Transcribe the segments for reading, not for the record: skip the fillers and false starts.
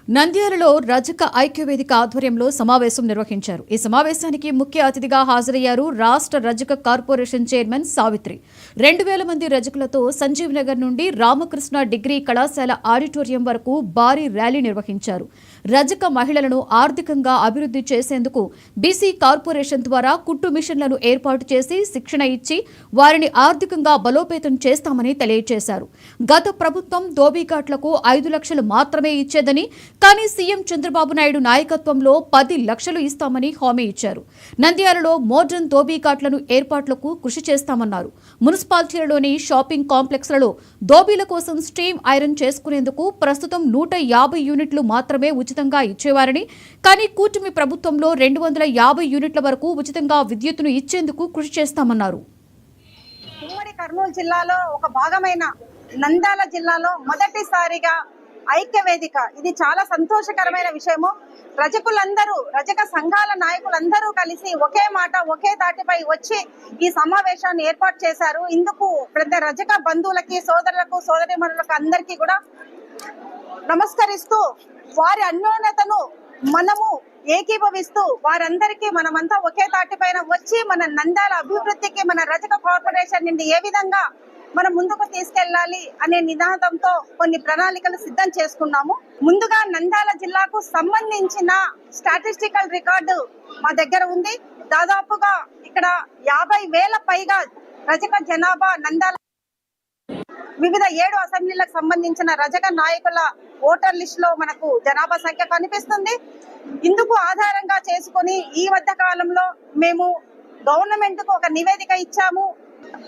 నంద్యాలలో రజక ఐక్యవేదిక ఆధ్వర్యంలో సమావేశం నిర్వహించారు. ఈ సమావేశానికి ముఖ్య అతిథిగా హాజరయ్యారు రాష్ట్ర రజక కార్పొరేషన్ చైర్మన్ సావిత్రి. 2000 మంది రజకులతో సంజీవ్ నగర్ నుండి రామకృష్ణ డిగ్రీ కళాశాల ఆడిటోరియం వరకు భారీ ర్యాలీ నిర్వహించారు. రజక మహిళలను ఆర్థికంగా అభివృద్ధి చేసేందుకు బీసీ కార్పొరేషన్ ద్వారా కుట్టు మిషన్లను ఏర్పాటు చేసి శిక్షణ ఇచ్చి వారిని ఆర్థికంగా బలోపేతం చేస్తామని తెలియజేశారు. గత ప్రభుత్వం దోబీఘాట్లకు 5 లక్షలు మాత్రమే ఇచ్చేదని, కానీ సీఎం చంద్రబాబు నాయుడు నాయకత్వంలో 10 లక్షలు ఇస్తామని హామీ ఇచ్చారు. నంద్యాలలో మోడ్రన్ దోబీఘాట్లను ఏర్పాట్లకు కృషి చేస్తామన్నారు. మున్సిపాలిటీలలోని షాపింగ్ కాంప్లెక్స్లలో దోబీల కోసం స్టీమ్ ఐరన్ చేసుకునేందుకు ప్రస్తుతం 150 యూనిట్లు మాత్రమే ఉచితంగా ఇచ్చేవారని, కానీ కూటమి ప్రభుత్వంలో 250 యూనిట్ల వరకు ఉచితంగా విద్యుత్తును ఇచ్చేందుకు కృషి చేస్తామన్నారు. ఉమ్మడి కర్నూలు జిల్లాలో ఒక భాగమైన నంద్యాల జిల్లాలో మొదటిసారిగా ఐక్యవేదిక, ఇది చాలా సంతోషకరమైన విషయము. రజకులందరూ, రజక సంఘాల నాయకులందరూ కలిసి ఒకే మాట ఒకే తాటిపై వచ్చి ఈ సమావేశాన్ని ఏర్పాటు చేశారు. ఇందుకు పెద్ద రజక బంధువులకి, సోదరులకు, సోదరీమణులకు అందరికీ కూడా నమస్కరిస్తూ, వారి అన్యోన్యతను మనము ఏకీభవిస్తూ వారందరికీ మనమంతా ఒకే తాటిపైన వచ్చి మన నంద్యాల అభివృద్ధికి, మన రజక కార్పొరేషన్ నుండి ఏ విధంగా మనం ముందుకు తీసుకెళ్లాలి అనే నినాదంతో కొన్ని ప్రణాళికలు సిద్ధం చేసుకున్నాము. ముందుగా నంద్యాల జిల్లాకు సంబంధించిన స్టాటిస్టికల్ రికార్డు మా దగ్గర ఉంది. దాదాపుగా ఇక్కడ 50,000 పైగా రజక జనాభా నంద్యాల వివిధ 7 అసెంబ్లీలకు సంబంధించిన రజక నాయకుల ఓటర్ లిస్ట్ లో మనకు జనాభా సంఖ్య కనిపిస్తుంది. ఇందుకు ఆధారంగా చేసుకుని ఈ మధ్య కాలంలో మేము గవర్నమెంట్ కు ఒక నివేదిక ఇచ్చాము.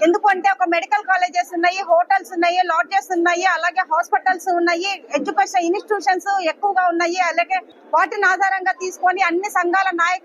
ఎందుకంటే ఒక మెడికల్ కాలేజెస్ ఉన్నాయి, హోటల్స్ ఉన్నాయి, లాడ్జెస్ ఉన్నాయి, అలాగే హాస్పిటల్స్ ఉన్నాయి, ఎడ్యుకేషన్ ఇన్స్టిట్యూషన్స్ ఎక్కువగా ఉన్నాయి. అలాగే వాటిని ఆధారంగా తీసుకొని అన్ని సంఘాల నాయకులు